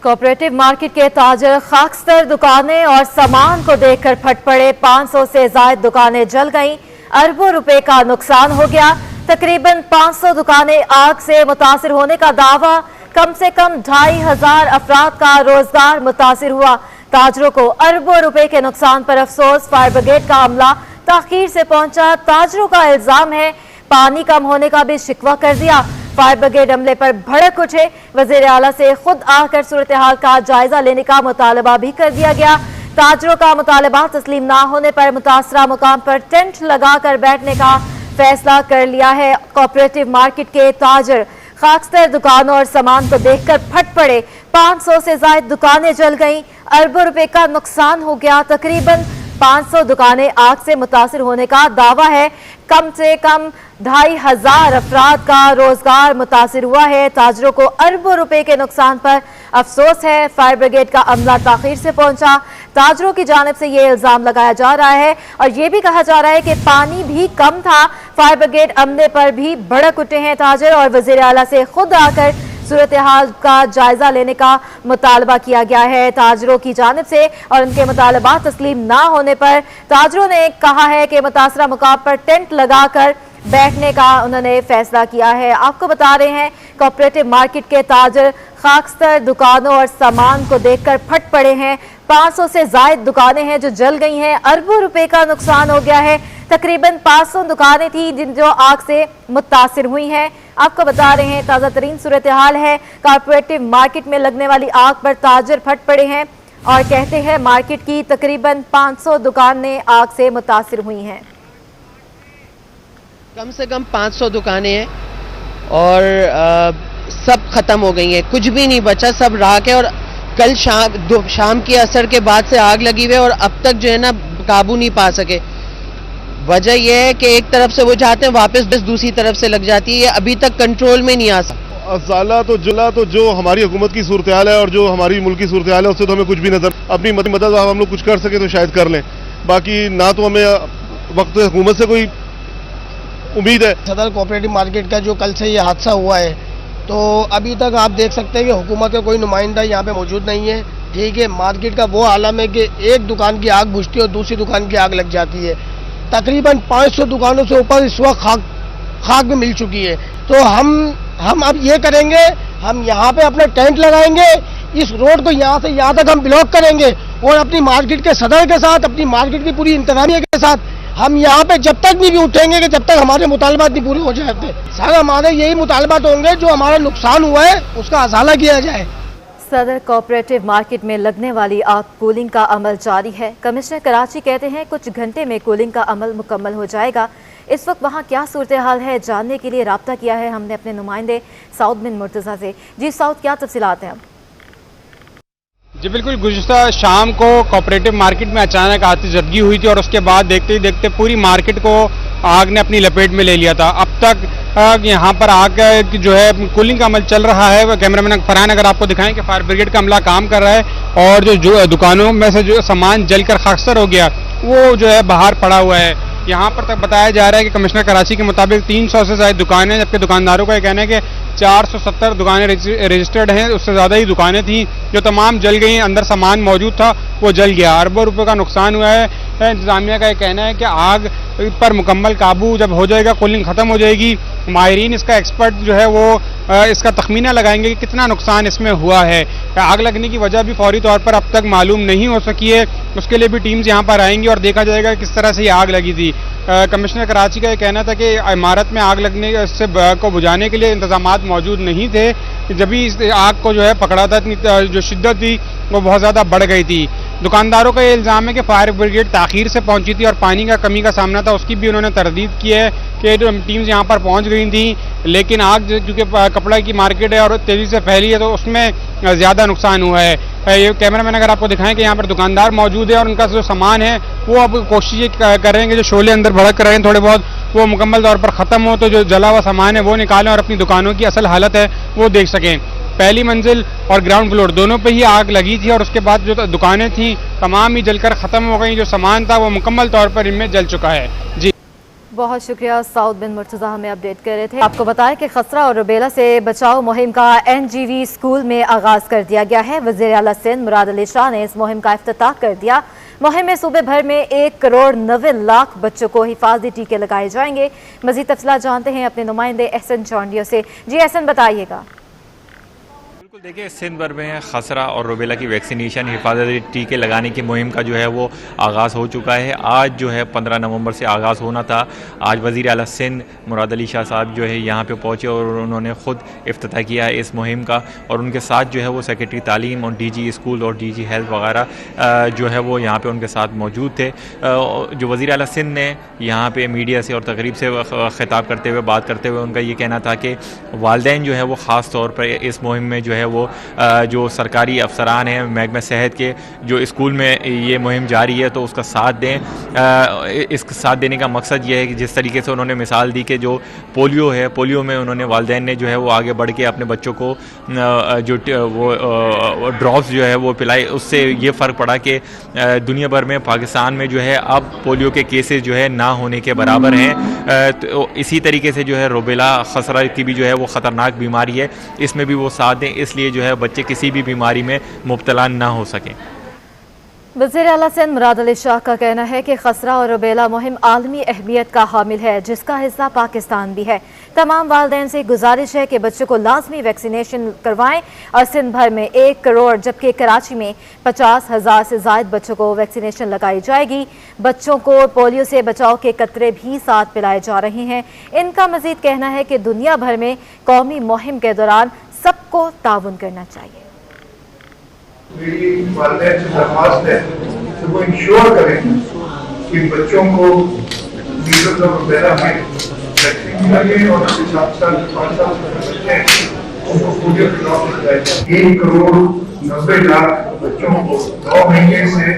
Cooperative market के ताजर खाकस्तर दुकानें और सामान को देखकर फट पड़े। 500 से ज्यादा दुकानें जल गईं, अरबों रुपए का नुकसान हो गया। तकरीबन 500 दुकानें आग से मुतासिर होने का दावा। कम से कम 2500 अफराद का रोजगार मुतासिर हुआ। ताजरों को अरबों रुपए के नुकसान पर अफसोस। फायर ब्रिगेड का अमला ताखीर से पहुंचा। ताजरों का इल्जाम है पानी कम होने का भी शिकवा कर दिया। फायर ब्रिगेड अमले पर भड़क उठे। वजीर आला से खुद आकर सूरत हाल का जायजा लेने का मुतालबा भी कर दिया गया। ताजरों का मुतालबा तस्लीम ना होने पर मुतासरा मुकाम पर टेंट लगाकर बैठने का फैसला कर लिया है। कोऑपरेटिव मार्केट के ताजर खाकस्तर दुकानों और सामान को देखकर फट पड़े। 500 से ज्यादा दुकानें जल गईं, अरबों रुपए का नुकसान हो गया। तकरीबन 500 दुकानें आग से मुतासिर होने का दावा है। कम से कम 2500 अफराद का रोजगार मुतासिर हुआ है। ताजरों को अरबों रुपए के नुकसान पर अफसोस है। फायर ब्रिगेड का अमला ताखीर से पहुंचा। ताजरों की जानिब से ये इल्जाम लगाया जा रहा है और ये भी कहा जा रहा है कि पानी भी कम था। फायर ब्रिगेड अमले पर भी भड़क उठे हैं ताजर और वजीर आला से खुद आकर सूरत हाल का जायजा लेने का मुतालबा किया गया है ताजरों की जानिब से। और उनके मुतालबा तस्लीम ना होने पर ताजरों ने कहा है कि मुतासरा मुकाम पर टेंट लगाकर बैठने का उन्होंने फैसला किया है। आपको बता रहे हैं कोऑपरेटिव मार्केट के ताजर खाकस्तर दुकानों और सामान को देखकर फट पड़े हैं। 500 से ज्यादा दुकानें हैं जो जल गई हैं, अरबों रुपए का नुकसान हो गया है। तकरीबन 500 दुकानें थी जिन जो आग से मुतासिर हुई हैं। आपको बता रहे हैं ताज़ा तरीन सूरत हाल है। कोऑपरेटिव मार्केट में लगने वाली आग पर ताजर फट पड़े हैं और कहते हैं मार्केट की तकरीबन 500 दुकानें आग से मुतासिर हुई हैं। कम से कम 500 दुकानें हैं और सब खत्म हो गई हैं, कुछ भी नहीं बचा, सब राख है। और कल शाम के असर के बाद से आग लगी हुई है और अब तक जो है ना काबू नहीं पा सके। वजह यह है कि एक तरफ से वो जाते हैं वापस बस दूसरी तरफ से लग जाती है, ये अभी तक कंट्रोल में नहीं आ सकता। अज़ाला तो जुला तो जो हमारी हुकूमत की सूरत हाल है और जो हमारी मुल्क की सूरत हाल है उससे तो हमें कुछ भी नजर, अपनी मदद हम लोग कुछ कर सके तो शायद कर लें, बाकी ना तो हमें वक्त हुकूमत से कोई उम्मीद है। सदर कोऑपरेटिव मार्केट का जो कल से ये हादसा हुआ है तो अभी तक आप देख सकते हैं कि हुकूमत का कोई नुमाइंदा यहाँ पे मौजूद नहीं है। ठीक है, मार्केट का वो आलम है कि एक दुकान की आग बुझती है और दूसरी दुकान की आग लग जाती है। तकरीबन 500 दुकानों से ऊपर इस वक्त खाक में मिल चुकी है। तो हम अब ये करेंगे, हम यहाँ पे अपना टेंट लगाएंगे, इस रोड को यहाँ से यहाँ तक हम ब्लॉक करेंगे और अपनी मार्केट के सदर के साथ, अपनी मार्केट की पूरी इंतजामिया के साथ हम यहाँ पे जब तक नहीं भी उठेंगे कि जब तक हमारे मुतालबात नहीं पूरे हो जाते। सर हमारे यही मुतालबात होंगे जो हमारा नुकसान हुआ है उसका अजाला किया जाए। सदर कोऑपरेटिव मार्केट में लगने वाली आग कूलिंग का अमल जारी है। कमिश्नर कराची कहते हैं कुछ घंटे में कूलिंग का अमल मुकम्मल हो जाएगा। इस वक्त वहाँ क्या सूरत हाल है जानने के लिए राब्ता किया है हमने अपने नुमाइंदे साउद बिन मुर्तज़ा से। जी साउद, क्या तफसीलात हैं? जी बिल्कुल, गुज़िश्ता शाम को कोऑपरेटिव मार्केट में अचानक आतिशबाजी हुई थी और उसके बाद देखते ही देखते पूरी मार्केट को आग ने अपनी लपेट में ले लिया था। अब तक यहाँ पर आग की जो है कूलिंग का अमल चल रहा है। कैमरामैन फरहान अगर आपको दिखाएं कि फायर ब्रिगेड का अमला काम कर रहा है और जो दुकानों में से जो सामान जलकर खाकस्तर हो गया वो जो है बाहर पड़ा हुआ है। यहाँ पर तक बताया जा रहा है कि कमिश्नर कराची के मुताबिक 300 से ज़्यादा दुकानें, जबकि दुकानदारों का यह कहना है कि 470 दुकानें रजिस्टर्ड हैं, उससे ज़्यादा ही दुकानें थी जो तमाम जल गई। अंदर सामान मौजूद था वो जल गया, अरबों रुपए का नुकसान हुआ है। इंतजामिया का यह कहना है कि आग पर मुकम्मल काबू जब हो जाएगा, कूलिंग ख़त्म हो जाएगी, माहिरीन इसका एक्सपर्ट जो है वो इसका तखमीना लगाएंगे कि कितना नुकसान इसमें हुआ है। आग लगने की वजह भी फौरी तौर पर अब तक मालूम नहीं हो सकी है, उसके लिए भी टीम्स यहाँ पर आएंगी और देखा जाएगा किस तरह से ये आग लगी थी। कमिश्नर कराची का ये कहना था कि इमारत में आग लगने से को बुझाने के लिए इंतजामात मौजूद नहीं थे। जब भी इस आग को जो है पकड़ा था, इतनी जो शिद्दत थी वो बहुत ज़्यादा बढ़ गई थी। दुकानदारों का ये इल्ज़ाम है कि फायर ब्रिगेड ताख़ीर से पहुंची थी और पानी का कमी का सामना था, उसकी भी उन्होंने तरदीद की है कि टीम्स यहाँ पर पहुंच गई थी, लेकिन आग क्योंकि कपड़ा की मार्केट है और तेज़ी से फैली है तो उसमें ज़्यादा नुकसान हुआ है। ये कैमरामैन अगर आपको दिखाएं कि यहाँ पर दुकानदार मौजूद है और उनका जो सामान है वो अब कोशिश कर रहे हैं कि जो शोले अंदर भड़क रहे हैं थोड़े बहुत वो मुकम्मल तौर पर ख़त्म हो, तो जो जला हुआ सामान है वो निकालें और अपनी दुकानों की असल हालत है वो देख सकें। पहली मंजिल और ग्राउंड फ्लोर दोनों पे ही आग लगी थी और उसके बाद जो दुकानें थी तमाम ही जलकर ख़त्म हो गई, जो सामान था वो मुकम्मल तौर पर इनमें जल चुका है। जी बहुत शुक्रिया। साउद बिन मुर्तज़ा हमें अपडेट कर रहे थे। आपको बताएं कि खसरा और रुबेला से बचाव मुहिम का NGV स्कूल में आगाज कर दिया गया है। वज़ीर आला सिंध मुराद अली शाह ने इस मुहिम का इफ्तिताह कर दिया। मुहिम में सूबे भर में 1 करोड़ 90 लाख बच्चों को हिफाजती टीके लगाए जाएंगे। मज़ीद तफसीलात जानते हैं अपने नुमाइंदे एहसन चौंडियों से। जी एहसन, बताइएगा। बिल्कुल, देखिए सिंध भर में खसरा और रुबेला की वैक्सीनेशन हिफाजती टीके लगाने की मुहिम का जो है वो आगाज़ हो चुका है। आज जो है 15 नवंबर से आगाज़ होना था। आज वज़ीर आला सिंध मुराद अली शाह साहब जो है यहाँ पे पहुँचे और उन्होंने ख़ुद इफ्तिताह किया है इस मुहिम का, और उनके साथ जो है वो सेक्रेटरी तालीम और DG स्कूल और DG हेल्थ वगैरह जो है वो यहाँ पर उनके साथ मौजूद थे। जो वज़ीर आला सिंध ने यहाँ पर मीडिया से और तकरीब से ख़िताब करते हुए बात करते हुए उनका ये कहना था कि वालिदैन जो है वो ख़ास तौर पर इस मुहिम में जो है वो जो सरकारी अफसरान हैं महकमा सेहत के, जो स्कूल में ये मुहिम जारी है तो उसका साथ दें। इस साथ देने का मकसद ये है कि जिस तरीके से उन्होंने मिसाल दी कि जो पोलियो है, पोलियो में उन्होंने वालिदैन ने जो है वो आगे बढ़ के अपने बच्चों को जो वो ड्रॉप्स जो है वो पिलाए। उससे ये फ़र्क पड़ा कि दुनिया भर में पाकिस्तान में जो है अब पोलियो के केसेस जो है ना होने के बराबर हैं। तो इसी तरीके से जो है रुबेला खसरा की भी जो है वो ख़तरनाक बीमारी है, इसमें भी वो साथ दें, इसलिए जो है बच्चे किसी भी बीमारी में मुब्तला ना हो सकें। वज़ीर आला सिंध मुराद अली शाह का कहना है कि खसरा और रुबेला मुहिम आलमी अहमियत का हामिल है, जिसका हिस्सा पाकिस्तान भी है। तमाम वालिदैन से गुजारिश है कि बच्चों को लाजमी वैक्सीनेशन करवाएं और सिंध भर में 1 करोड़ जबकि कराची में 50,000 से ज़ायद बच्चों को वैक्सीनेशन लगाई जाएगी। बच्चों को पोलियो से बचाव के कतरे भी साथ पिलाए जा रहे हैं। इनका मजीद कहना है कि दुनिया भर में कौमी मुहिम के दौरान सबको ताउन करना चाहिए। मेरी वालिदैन से दरख्वास्त है कि वो इंश्योर करें कि बच्चों को मीजल्स और रुबेला में वैक्सीन लगे और उसके साथ साथ 5 साल से बच्चे हैं उनको पोलियो की ड्रॉप लगाई जाए। 1 करोड़ 90 लाख बच्चों को 9 महीने से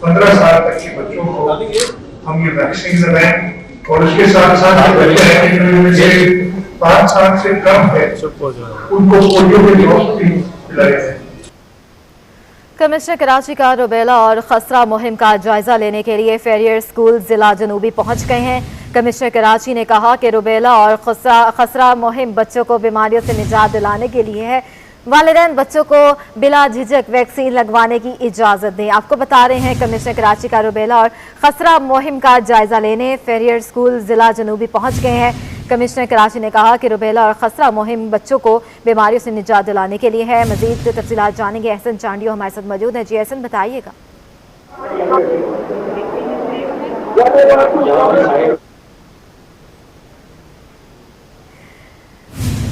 15 साल तक के बच्चों को हम ये वैक्सीन लगाएं, और उसके साथ साथ जो बच्चे हैं जिनमें 5 साल से कम है उनको पोलियो की ड्रॉप भी पिलाई जाए। कमिश्नर कराची का रुबेला और खसरा मुहिम का जायजा लेने के लिए फेरियर स्कूल जिला जनूबी पहुंच गए हैं। कमिश्नर कराची ने कहा कि रुबेला और खसरा मुहिम बच्चों को बीमारियों से निजात दिलाने के लिए है। वालिदैन बच्चों को बिला झिझक वैक्सीन लगवाने की इजाज़त दें। आपको बता रहे हैं कमिश्नर कराची का रुबेला और खसरा मुहिम का जायजा लेने फेरियर स्कूल जिला जनूबी पहुंच गए हैं। कमिश्नर कराची ने कहा कि रुबेला और खसरा मुहिम बच्चों को बीमारियों से निजात दिलाने के लिए है। मजीद तफसीलात जानेंगे। एहसन चांडियो हमारे साथ मौजूद हैं। जी एहसन, बताइएगा।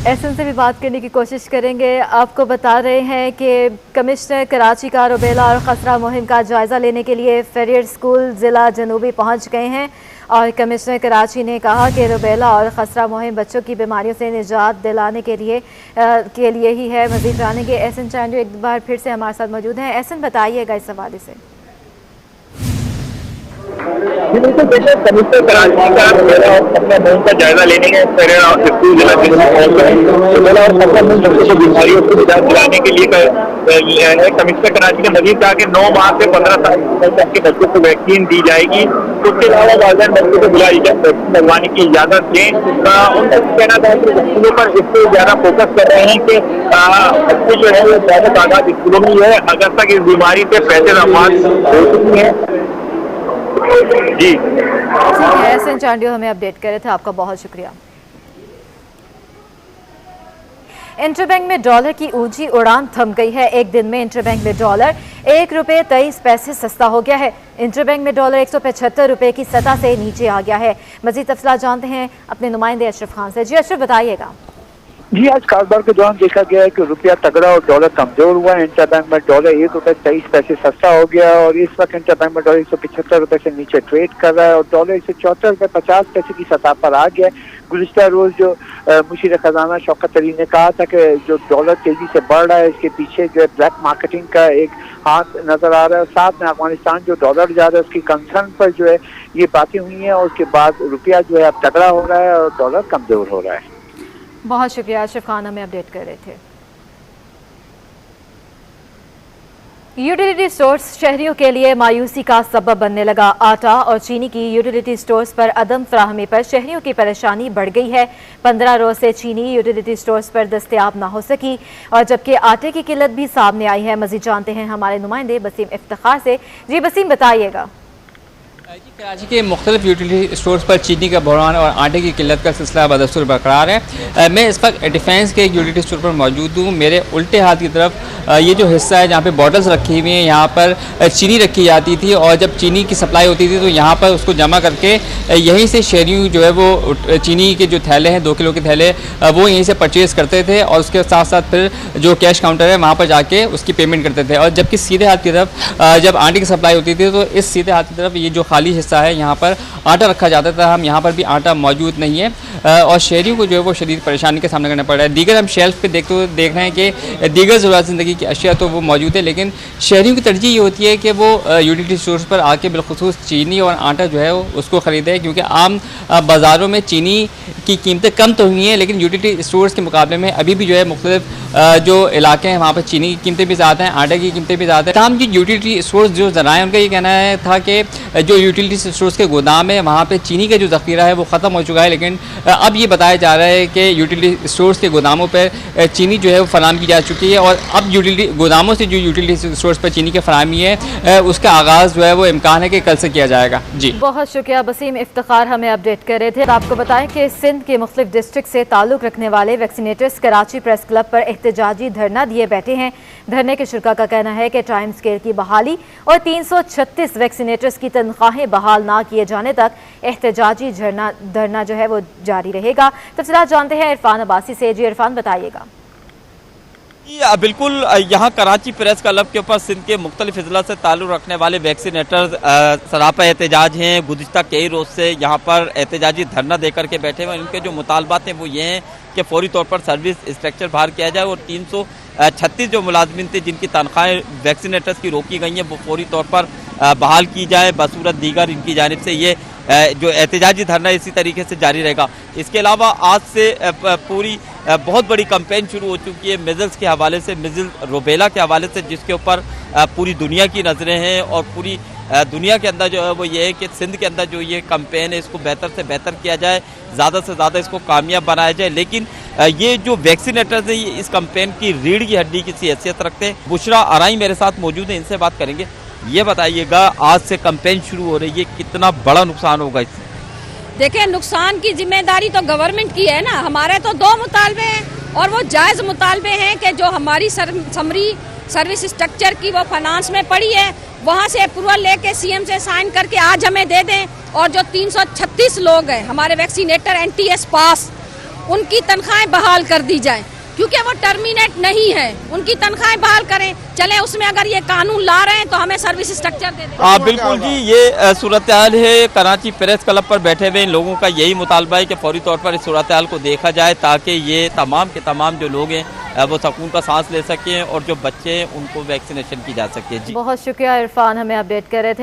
एहसन से भी बात करने की कोशिश करेंगे। आपको बता रहे हैं कि कमिश्नर कराची का रुबेला और खसरा मुहिम का जायजा लेने के लिए फेरियर स्कूल जिला जनूबी पहुंच गए हैं और कमिश्नर कराची ने कहा कि रुबेला और खसरा मुहिम बच्चों की बीमारियों से निजात दिलाने के लिए ही है। मजीद जानेंगे। एहसन चांडियो एक बार फिर से हमारे साथ मौजूद हैं। एहसन, बताइएगा इस हवाले से। बिल्कुल, देखिए कमिश्नर कराची का रुबेला और खसरा मुहिम का जायजा लेने के स्कूल जिला रुबेला और खसरा मुहिम बच्चों को बीमारियों से निजात दिलाने के लिए कमिश्नर कराची ने मजीद कहा कि 9 माह से 15 साल तक के बच्चों को वैक्सीन दी जाएगी। उसके अलावा वालिदैन बच्चों को वैक्सीन लगवाने की इजाजत दें। उनका कहना था कि स्कूलों पर इससे ज्यादा फोकस कर रहे हैं कि बच्चे जो है वो ज्यादा तादाद स्कूलों में है। अगर तक इस बीमारी से 35 अफवाद हो चुकी हैं। जी एहसन चांडियो हमें अपडेट कर रहे थे, आपका बहुत शुक्रिया। इंटरबैंक में डॉलर की ऊंची उड़ान थम गई है। एक दिन में इंटरबैंक में डॉलर 1 रुपये 23 पैसे सस्ता हो गया है। इंटरबैंक में डॉलर 175 रुपये की सतह से नीचे आ गया है। मजीद तफसीलात जानते हैं अपने नुमाइंदे अशरफ खान से। जी अशरफ, बताइएगा। जी, आज कारोबार के दौरान देखा गया है कि रुपया तगड़ा और डॉलर कमजोर हुआ है। इंटरबैंक में डॉलर 1 रुपये 23 पैसे सस्ता हो गया और इस वक्त इंटरबैंक में डॉलर 175 रुपये से नीचे ट्रेड कर रहा है और डॉलर 174 रुपये 50 पैसे की सतह पर आ गया है। गुज़िश्ता रोज जो मुशीर खजाना शौकत तरीन ने कहा था कि जो डॉलर तेजी से बढ़ रहा है इसके पीछे जो है ब्लैक मार्केटिंग का एक हाथ नजर आ रहा है। साथ में अफगानिस्तान जो डॉलर जा रहा है उसकी कंसर्न पर जो है ये बातें हुई हैं और उसके बाद रुपया जो है अब तगड़ा हो रहा है और डॉलर कमजोर हो रहा है। बहुत शुक्रिया अशरफ खान, हमें अपडेट कर रहे थे। यूटिलिटी स्टोर्स शहरियों के लिए मायूसी का सबब बनने लगा। आटा और चीनी की यूटिलिटी स्टोर्स पर अदम फ्राहमी पर शहरियों की परेशानी बढ़ गई है। 15 रोज से चीनी यूटिलिटी स्टोर्स पर दस्तयाब ना हो सकी और जबकि आटे की किल्लत भी सामने आई है। मजीद जानते हैं हमारे नुमाइंदे बसीम इफ्तिखार से। जी बसीम, बताइएगा। कराची के मुख्तलिफ यूटिलिटी स्टोर्स पर चीनी का बहरान और आटे की किल्लत का सिलसिला बदस्तूर बरकरार है। मैं इस वक्त डिफेंस के एक यूटिलिटी स्टोर पर मौजूद हूँ। मेरे उल्टे हाथ की तरफ ये जो हिस्सा है जहाँ पे बॉटल्स रखी हुई हैं, यहाँ पर चीनी रखी जाती थी और जब चीनी की सप्लाई होती थी तो यहाँ पर उसको जमा करके यहीं से शहरी जो है वो चीनी के जो थैले हैं 2 किलो के थैले वो यहीं से परचेज़ करते थे और उसके साथ साथ फिर जो कैश काउंटर है वहाँ पर जाके उसकी पेमेंट करते थे। और जबकि सीधे हाथ की तरफ जब आटे की सप्लाई होती थी तो इस सीधे हाथ की तरफ ये जो खाली हिस्सा है यहाँ पर आटा रखा जाता था। हम यहाँ पर भी आटा मौजूद नहीं है और शहरियों को जो है वो शदीद परेशानी का सामना करना पड़ रहा है। दीगर हम शेल्फ पे देख रहे हैं कि दीगर ज़रूरत ज़िंदगी की अशिया तो वो मौजूद है, लेकिन शहरियों की तरजीह ये होती है कि वो यूटिलिटी स्टोर्स पर आके बिलखुसूस चीनी और आटा जो है उसको ख़रीदे, क्योंकि आम बाज़ारों में चीनी की कीमतें कम तो हुई हैं लेकिन यूटिलिटी स्टोर्स के मुकाबले में अभी भी जो है मुख्तलिफ जो इलाके हैं वहाँ पर चीनी की कीमतें भी ज़्यादा हैं, आटे की कीमतें भी ज़्यादा हैं। तमाम जो यूटिलिटी स्टोर्स जो ज़राए उनका ये कहना है था कि जो यूटिलिटी स्टोर्स के गोदाम है वहाँ पे चीनी का जो ज़ख़ीरा है वो ख़त्म हो चुका है, लेकिन अब ये बताया जा रहा है कि यूटिलिटी स्टोर्स के गोदामों पर चीनी जो है वो फराहम की जा चुकी है और अब यूटिलिटी गोदामों से जो यूटिलिटी स्टोर्स पर चीनी की फराहमी है उसका आगाज़ जो है वो इम्कान है कि कल से किया जाएगा। जी बहुत शुक्रिया बसीम इफ्तिखार, हमें अपडेट कर रहे थे। आपको बताएं कि सिंध के मुख्तलिफ डिस्ट्रिक्ट से ताल्लुक़ रखने वाले वैक्सीनेटर्स कराची प्रेस क्लब पर एहतजाजी धरना दिए बैठे हैं। धरने के शुरका का कहना है कि टाइम स्केल की बहाली और 336 वैक्सीनेटर्स की तनख्वाहें बहाल ना किए जाने तक एहतजाजी धरना जो है वो जारी रहेगा। तफसीलात जानते हैं इरफान अब्बासी से। जी इरफान, बताइएगा। बिल्कुल, यहाँ कराची प्रेस क्लब के ऊपर सिंध के मुख्तलिफ अजला से ताल्लुक़ रखने वाले वैक्सीनेटर्स सरापा एहतजाज हैं। गुज़िश्ता कई रोज़ से यहाँ पर एहतजाजी धरना देकर के बैठे हुए। इनके जो मुतालबात हैं वो ये हैं कि फौरी तौर पर सर्विस स्ट्रक्चर बहाल किया जाए और 336 जो मुलाजमिन थे जिनकी तनख्वाहें वैक्सीनेटर्स की रोकी गई हैं वो फौरी तौर पर बहाल की जाए। बसूरत दीगर इनकी जानिब से ये जो एहतजाजी धरना इसी तरीके से जारी रहेगा। इसके अलावा आज से पूरी बहुत बड़ी कैंपेन शुरू हो चुकी है मिज़ल्स के हवाले से, मिज़ल्स रूबेला के हवाले से, जिसके ऊपर पूरी दुनिया की नज़रें हैं और पूरी दुनिया के अंदर जो है वो ये है कि सिंध के अंदर जो ये कैंपेन है इसको बेहतर से बेहतर किया जाए, ज़्यादा से ज़्यादा इसको कामयाब बनाया जाए। लेकिन ये जो वैक्सीनेटर्स हैं ये इस कैंपेन की रीढ़ की हड्डी की हैसियत रखते हैं। बुशरा आराई मेरे साथ मौजूद है, इनसे बात करेंगे। ये बताइएगा, आज से कैंपेन शुरू हो रही है, कितना बड़ा नुकसान होगा इससे? देखिए, नुकसान की जिम्मेदारी तो गवर्नमेंट की है ना। हमारे तो 2 मुतालबे हैं और वो जायज़ मुतालबे हैं कि जो हमारी समरी सर्विस स्ट्रक्चर की वो फाइनेंस में पड़ी है वहाँ से अप्रूवल लेके सीएम से साइन करके आज हमें दे दें और जो 336 लोग हैं हमारे वैक्सीनेटर NTS पास, उनकी तनख्वाहें बहाल कर दी जाए क्योंकि वो टर्मिनेट नहीं है। उनकी तनख्वाहें बहाल करें। चले उसमें अगर ये कानून ला रहे हैं तो हमें सर्विस स्ट्रक्चर दे दें। बिल्कुल जी, ये सूरत हाल है। कराची प्रेस क्लब पर बैठे हुए इन लोगों का यही मुतालबा है कि फौरी तौर पर इस सूरत हाल को देखा जाए ताकि ये तमाम के तमाम जो लोग हैं वो सुकून का सांस ले सकें और जो बच्चे हैं उनको वैक्सीनेशन की जा सके। जी बहुत शुक्रिया इरफान, हमें अपडेट कर रहे थे।